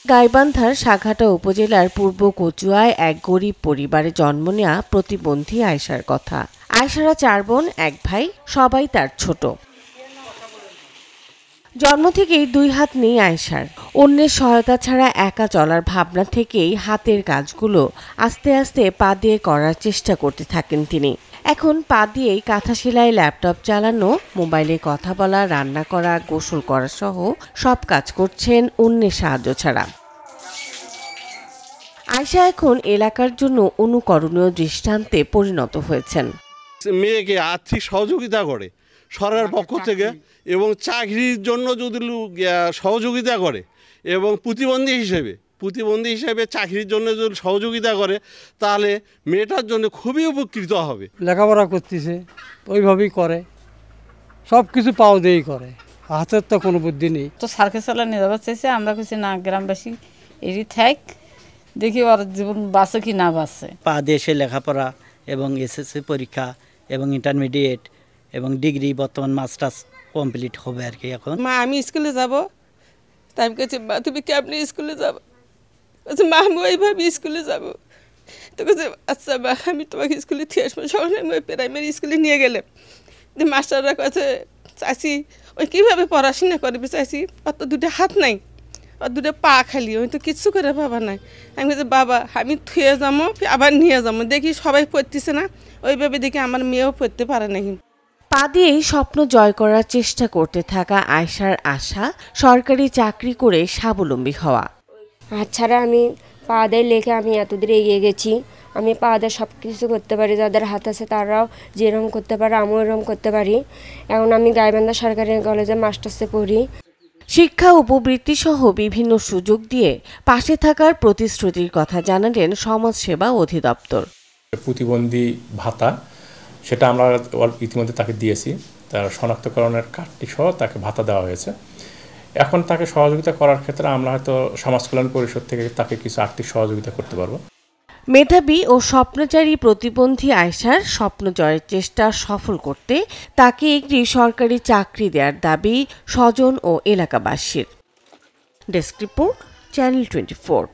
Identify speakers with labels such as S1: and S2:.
S1: গাইবান্ধার সাঘাটা উপজেলার পূর্ব কচুয়ায় এক গরিব পরিবারে জন্ম নেয়া প্রতিবন্ধী আয়েশার কথা। আয়েশারা 4 বোন 1 ভাই, সবাই তার ছোট। জন্ম থেকেই 2 হাত নেই আয়েশার। অন্যের সহায়তা ছাড়া একা চলার ভাবনা থেকেই হাতের কাজগুলো আস্তে আস্তে পা দিয়ে করার চেষ্টা করতে থাকেন তিনি। এখন পা দিয়েই কাঁথা সেলাই, ল্যাপটপ চালানো, মোবাইলে কথা বলা, রান্না করা, গোসল করা সহ সব কাজ করছেন অন্যের সাহায্য ছাড়া। আয়েশা এখন এলাকার জন্য অনুকরণীয় দৃষ্টান্তে পরিণত হয়েছেন।
S2: মেয়েকে আর্থিক সহযোগিতা করে সরকার পক্ষ থেকে, এবং চাকরির জন্য যদি সহযোগিতা করে, এবং প্রতিবন্ধী হিসেবে চাকরির জন্য যদি সহযোগিতা করে, তাহলে মেয়েটার জন্য খুবই উপকৃত হবে।
S3: লেখাপড়া করতেছে, ওইভাবেই করে, সব কিছু পাও দিয়েই করে, হাতের তো কোনো বুদ্ধি নেই।
S4: তো সার্কেল চালা নিয়ে যাবার চাইছে, আমরা কিছু না, গ্রামবাসী এরই থাক, দেখি ওর জীবন বাঁচে কি না বাঁচে।
S5: পা দিয়ে সে লেখাপড়া এবং এসএসসি পরীক্ষা এবং ইন্টারমিডিয়েট এবং ডিগ্রি, বর্তমান মাস্টার্স কমপ্লিট হবে আর কি। এখন
S6: মা আমি স্কুলে যাব, তাই আমি কাছে মা তুমি কেমনি স্কুলে যাবো? মা আমি ওইভাবে স্কুলে যাব। তো কাছে আচ্ছা মা আমি তোমাকে স্কুলে দিয়ে আসবো। সকালে আমি ওই প্রাইমারি স্কুলে নিয়ে গেলাম, মাস্টাররা কাছে চাইছি ওই কীভাবে পড়াশোনা করবে, চাইছি ওর তো 2টা হাত নাই, ওর 2টা পা খালি, ওই তো কিচ্ছু করে বাবা নাই। আমি বলছি বাবা আমি থুয়ে যাবো, আবার নিয়ে যাবো, দেখি সবাই পড়তেছে না, ওইভাবে দেখি আমার মেয়েও পড়তে পারে না।
S1: পা দিয়েই স্বপ্ন জয় করার চেষ্টা করতে থাকা আয়েশার আশা সরকারি চাকরি করে স্বাবলম্বী হওয়া।
S7: হাত ছাড়া আমি পা দিয়ে লেখে আমি এতদূর এগিয়ে গেছি। আমি পা দিয়ে সব কিছু করতে পারি, যাদের হাত আছে তারাও যেরকম করতে পারে আমিও এরকম করতে পারি। এখন আমি গাইবান্ধা সরকারি কলেজে মাস্টার্সে পড়ি।
S1: শিক্ষা, উপবৃত্তি সহ বিভিন্ন সুযোগ দিয়ে পাশে থাকার প্রতিশ্রুতির কথা জানালেন সমাজসেবা অধিদপ্তর।
S8: প্রতিবন্ধী ভাতা সেটা আমরা ইতিমধ্যে তাকে দিয়েছি, তার শনাক্তকরণের কার্ডটি সহ তাকে ভাতা দেওয়া হয়েছে। এখন তাকে সহযোগিতা করার ক্ষেত্রে আমরা হয়তো সমাজ কল্যাণ পরিষদ থেকে তাকে কিছু আর্থিক সহযোগিতা করতে পারবো।
S1: মেধাবী ও স্বপ্নচারী প্রতিবন্ধী আয়েশার স্বপ্ন জয়ের চেষ্টা সফল করতে তাকে একটি সরকারি চাকরি দেওয়ার দাবি স্বজন ও এলাকাবাসীর। Desk report, channel 24।